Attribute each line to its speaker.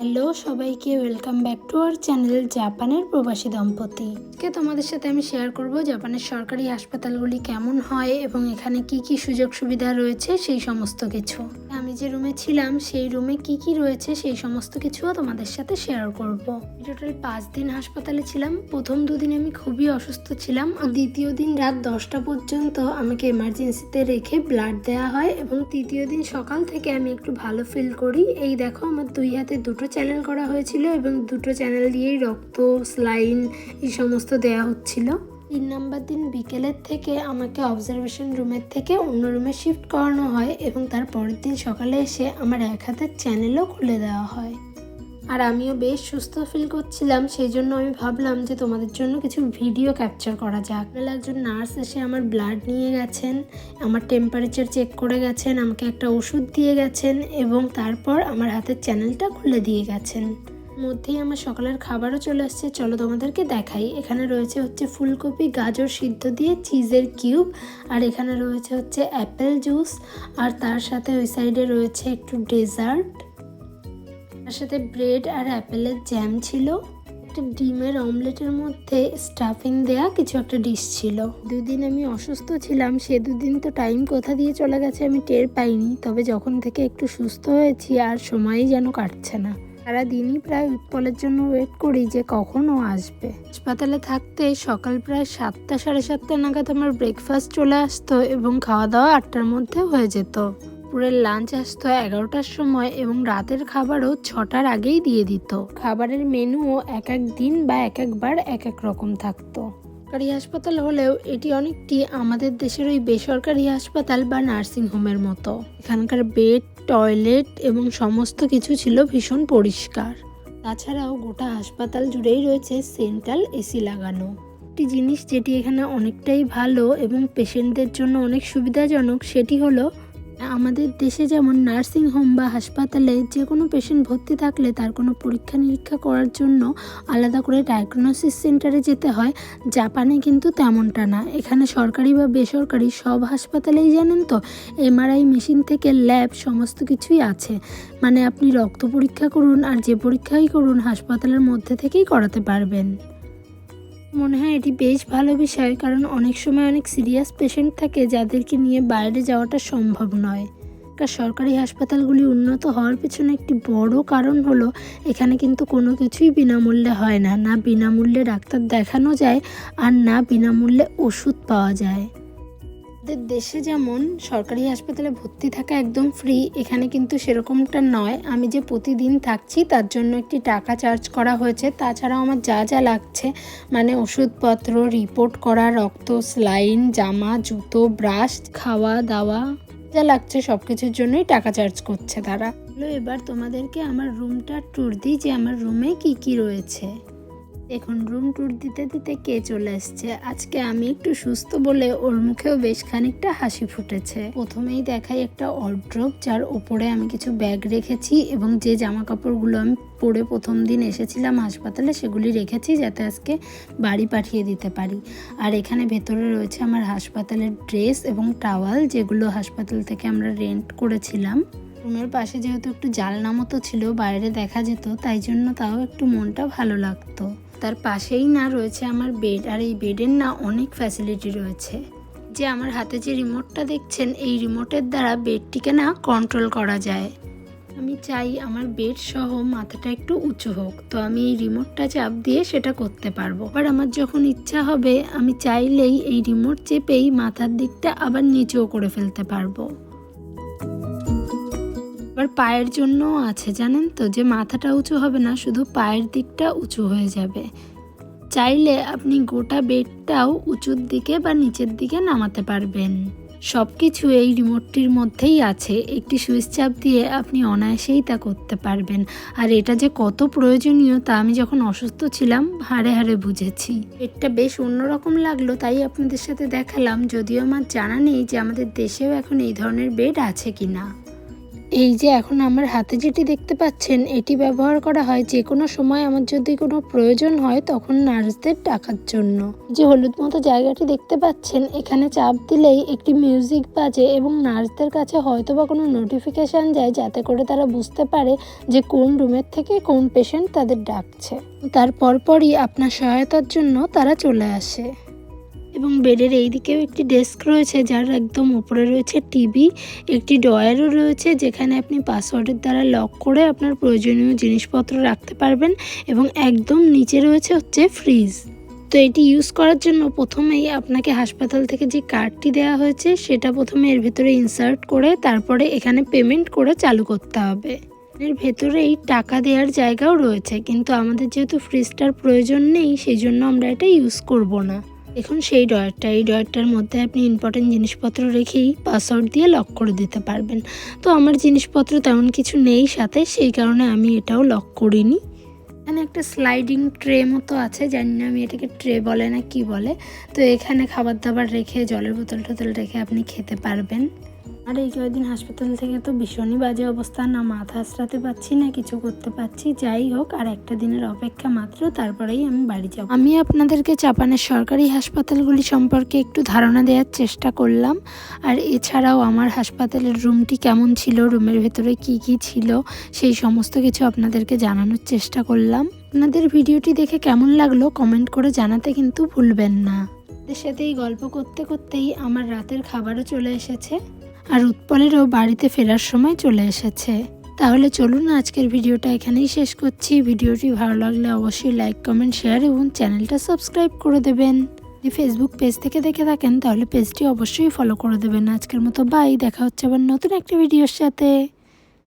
Speaker 1: Hello সবাইকে, welcome back to our channel জাপানের প্রবাসী দম্পতি। আজকে তোমাদের সাথে আমি শেয়ার করব জাপানের সরকারি হাসপাতালগুলি কেমন হয় এবং এখানে কি কি সুযোগ সুবিধা রয়েছে সেই সমস্ত কিছু। আমি যে রুমে ছিলাম সেই রুমে কি কি রয়েছে সেই সমস্ত কিছুও তোমাদের সাথে শেয়ার করব। টোটাল 5 দিন হাসপাতালে ছিলাম। প্রথম দুদিন আমি খুবই অসুস্থ ছিলাম। দ্বিতীয় দিন রাত 10টা পর্যন্ত আমাকে এমার্জেন্সিতে রেখে ব্লাড দেওয়া হয় এবং তৃতীয় দিন সকাল থেকে আমি একটু ভালো ফিল করি। এই দেখো, আমার দুই হাতে দুটো চ্যানেল করা হয়েছিল এবং দুটো চ্যানেল দিয়েই রক্ত, স্লাইন এই সমস্ত দেওয়া হচ্ছিল। 3 নম্বর দিন বিকেলের থেকে আমাকে অবজারভেশন রুমের থেকে অন্য রুমে শিফট করানো হয় এবং তার পরের দিন সকালে এসে আমার এক হাতের চ্যানেলও খুলে দেওয়া হয়। আর আমিও বেশ সুস্থ ফিল করছিলাম, সেই জন্য আমি ভাবলাম যে তোমাদের জন্য কিছু ভিডিও ক্যাপচার করা যাক। একজন নার্স এসে আমার ব্লাড নিয়ে গেছেন, আমার টেম্পারেচার চেক করে গেছেন, আমাকে একটা ওষুধ দিয়ে গেছেন এবং তারপর আমার হাতের চ্যানেলটা খুলে দিয়ে গেছেন। মধ্যেই আমার সকালের খাবারও চলে আসছে, চলো তোমাদেরকে দেখাই। এখানে রয়েছে হচ্ছে ফুলকপি, গাজর সিদ্ধ দিয়ে চিজের কিউব, আর এখানে রয়েছে হচ্ছে অ্যাপেল জুস, আর তার সাথে ওই সাইডে রয়েছে একটু ডেজার্ট, তার সাথে ব্রেড আর অ্যাপেলের জ্যাম ছিল। একটা ডিমের অমলেটের মধ্যে স্টাফিং দেয়া কিছু একটা ডিশ ছিল। দুদিন আমি অসুস্থ ছিলাম, সে দুদিন তো টাইম কোথা দিয়ে চলে গেছে আমি টের পাইনি। তবে যখন থেকে একটু সুস্থ হয়েছি আর সময়ই যেন কাটছে না। সারাদিনই প্রায় উৎপলের জন্য ওয়েট করি যে কখন ও আসবে। হাসপাতালে থাকতে সকাল প্রায় 7টা সাড়ে 7টা নাগাদ আমার ব্রেকফাস্ট চলে আসতো এবং খাওয়া দাওয়া 8টার মধ্যে হয়ে যেত। দুপুরের লাঞ্চ আসতো 11টার সময় এবং রাতের খাবারও 6টার আগেই দিয়ে দিত। খাবারের মেনুও এক এক দিন বা এক একবার এক এক রকম থাকতো। সরকারি হাসপাতাল হলেও এটি অনেকটি আমাদের দেশের ওই বেসরকারি হাসপাতাল বা নার্সিং হোমের মতো। এখানকার বেড, টয়লেট এবং সমস্ত কিছু ছিল ভীষণ পরিষ্কার। তাছাড়াও গোটা হাসপাতাল জুড়েই রয়েছে সেন্ট্রাল এসি লাগানো। একটি জিনিস যেটি এখানে অনেকটাই ভালো এবং পেশেন্টদের জন্য অনেক সুবিধাজনক, সেটি হলো আমাদের দেশে যেমন নার্সিং হোম বা হাসপাতালে যে কোনো পেশেন্ট ভর্তি থাকলে তার কোনো পরীক্ষা নিরীক্ষা করার জন্য আলাদা করে ডায়াগনোসিস সেন্টারে যেতে হয়, জাপানে কিন্তু তেমনটা না। এখানে সরকারি বা বেসরকারি সব হাসপাতালেই জানেন তো এমআরআই মেশিন থেকে ল্যাব সমস্ত কিছুই আছে। মানে আপনি রক্ত পরীক্ষা করুন আর যে পরীক্ষাই করুন হাসপাতালের মধ্যে থেকেই করাতে পারবেন। মনে হয় এটি বেশ ভালো বিষয়, কারণ অনেক সময় অনেক সিরিয়াস পেশেন্ট থাকে যাদেরকে নিয়ে বাইরে যাওয়াটা সম্ভব নয়। সরকারি হাসপাতালগুলি উন্নত হওয়ার পেছনে একটি বড় কারণ হলো এখানে কিন্তু কোনো কিছুই বিনামূল্যে হয় না। না বিনামূল্যে ডাক্তার দেখানো যায় আর না বিনামূল্যে ওষুধ পাওয়া যায়। আমাদের দেশে যেমন সরকারি হাসপাতালে ভর্তি থাকা একদম ফ্রি, এখানে কিন্তু সেরকমটা নয়। আমি যে প্রতিদিন থাকছি তার জন্য একটি টাকা চার্জ করা হয়েছে। তাছাড়াও আমার যা যা লাগছে, মানে ওষুধপত্র, রিপোর্ট করা, রক্ত, স্লাইন, জামা, জুতো, ব্রাশ, খাওয়া দাওয়া যা লাগছে সব কিছুর জন্যই টাকা চার্জ করছে তারা। এবার তোমাদেরকে আমার রুমটা ট্যুর দিই যে আমার রুমে কি কি রয়েছে। এখন রুম ট্যুর দিতে দিতে কে চলে এসছে। আজকে আমি একটু সুস্থ বলে ওর মুখেও বেশ খানিকটা হাসি ফুটেছে। প্রথমেই দেখাই একটা ওয়ার্ড্রোব, যার ওপরে আমি কিছু ব্যাগ রেখেছি এবং যে জামা কাপড়গুলো আমি পরে প্রথম দিন এসেছিলাম হাসপাতালে সেগুলি রেখেছি যাতে আজকে বাড়ি পাঠিয়ে দিতে পারি। আর এখানে ভেতরে রয়েছে আমার হাসপাতালের ড্রেস এবং টাওয়াল, যেগুলো হাসপাতাল থেকে আমরা রেন্ট করেছিলাম। রুমের পাশে যেহেতু একটু জানলা মতো ছিল, বাইরে দেখা যেত, তাই জন্য তাও একটু মনটা ভালো লাগতো। তার পাশেই না রয়েছে আমার বেড, আর এই বেডের না অনেক ফ্যাসিলিটি রয়েছে। যে আমার হাতে যে রিমোটটা দেখছেন, এই রিমোটের দ্বারা বেডটিকে না কন্ট্রোল করা যায়। আমি চাই আমার বেড সহ মাথাটা একটু উঁচু হোক, তো আমি এই রিমোটটা চাপ দিয়ে সেটা করতে পারবো। আর আমার যখন ইচ্ছা হবে আমি চাইলেই এই রিমোট চেপেই মাথার দিকটা আবার নিচেও করে ফেলতে পারবো। আবার পায়ের জন্যও আছে, জানেন তো, যে মাথাটা উঁচু হবে না, শুধু পায়ের দিকটা উঁচু হয়ে যাবে। চাইলে আপনি গোটা বেডটাও উঁচুর দিকে বা নিচের দিকে নামাতে পারবেন। সব কিছু এই রিমোটটির মধ্যেই আছে। একটি সুইচ চাপ দিয়ে আপনি অনায়াসেই তা করতে পারবেন। আর এটা যে কত প্রয়োজনীয় তা আমি যখন অসুস্থ ছিলাম হাড়ে হাড়ে বুঝেছি। বেডটা বেশ অন্যরকম লাগলো, তাই আপনাদের সাথে দেখালাম। যদিও আমার জানা নেই যে আমাদের দেশেও এখন এই ধরনের বেড আছে কিনা। এই যে এখন আমার হাতে যেটি দেখতে পাচ্ছেন, এটি ব্যবহার করা হয় যে কোনো সময় আমার যদি কোনো প্রয়োজন হয় তখন নার্সদের ডাকার জন্য। যে হলুদ মতো জায়গাটি দেখতে পাচ্ছেন, এখানে চাপ দিলেই একটি মিউজিক বাজে এবং নার্সদের কাছে হয়তো বা কোনো নোটিফিকেশান যায়, যাতে করে তারা বুঝতে পারে যে কোন রুমের থেকে কোন পেশেন্ট তাদের ডাকছে। তার পরপরই আপনার সহায়তার জন্য তারা চলে আসে। এবং বেডের এই দিকেও একটি ডেস্ক রয়েছে, যার একদম উপরে রয়েছে টিভি। একটি ড্রয়ারও রয়েছে, যেখানে আপনি পাসওয়ার্ডের দ্বারা লক করে আপনার প্রয়োজনীয় জিনিসপত্র রাখতে পারবেন। এবং একদম নিচে রয়েছে হচ্ছে ফ্রিজ। তো এটি ইউজ করার জন্য প্রথমেই আপনাকে হাসপাতাল থেকে যে কার্ডটি দেওয়া হয়েছে সেটা প্রথমে এর ভেতরে ইনসার্ট করে তারপরে এখানে পেমেন্ট করে চালু করতে হবে। এর ভেতরেই টাকা দেওয়ার জায়গাও রয়েছে, কিন্তু আমাদের যেহেতু ফ্রিজটার প্রয়োজন নেই, সেই জন্য আমরা এটা ইউজ করব না। এখন সেই এই ড্রয়ারটার মধ্যে আপনি ইম্পর্টেন্ট জিনিসপত্র রেখেই পাসওয়ার্ড দিয়ে লক করে দিতে পারবেন। তো আমার জিনিসপত্র তেমন কিছু নেই সাথে, সেই কারণে আমি এটাও লক করিনি। এখানে একটা স্লাইডিং ট্রে মতো আছে, জানি না আমি এটাকে ট্রে বলে না কি বলে। তো এখানে খাবার দাবার রেখে জলের বোতল টোতল রেখে আপনি খেতে পারবেন। আর এই কয়েকদিন হাসপাতাল থেকে তো ভীষণই বাজে অবস্থা, না মাথা আঁচড়াতে পারছি না কিছু করতে পারছি। যাই হোক, আর একটা দিনের অপেক্ষা মাত্র, তারপরেই আমি বাড়ি যাব। আমি আপনাদেরকে চাপানের সরকারি হাসপাতালগুলি সম্পর্কে একটু ধারণা দেওয়ার চেষ্টা করলাম। আর এছাড়াও আমার হাসপাতালের রুমটি কেমন ছিল, রুমের ভেতরে কি কি ছিল, সেই সমস্ত কিছু আপনাদেরকে জানানোর চেষ্টা করলাম। আপনাদের ভিডিওটি দেখে কেমন লাগলো কমেন্ট করে জানাতে কিন্তু ভুলবেন না। এর সাথেই গল্প করতে করতেই আমার রাতের খাবারও চলে এসেছে, আর উৎপলেরও বাড়িতে ফেরার সময় চলে এসেছে। তাহলে চলুন আজকের ভিডিওটা এখানেই শেষ করছি। ভিডিওটি ভালো লাগলে অবশ্যই লাইক, কমেন্ট, শেয়ার এবং চ্যানেলটা সাবস্ক্রাইব করে দেবেন। যদি ফেসবুক পেজ থেকে দেখে থাকেন তাহলে পেজটি অবশ্যই ফলো করে দেবেন। আজকের মতো বাই, দেখা হচ্ছে আবার নতুন একটা ভিডিওর সাথে।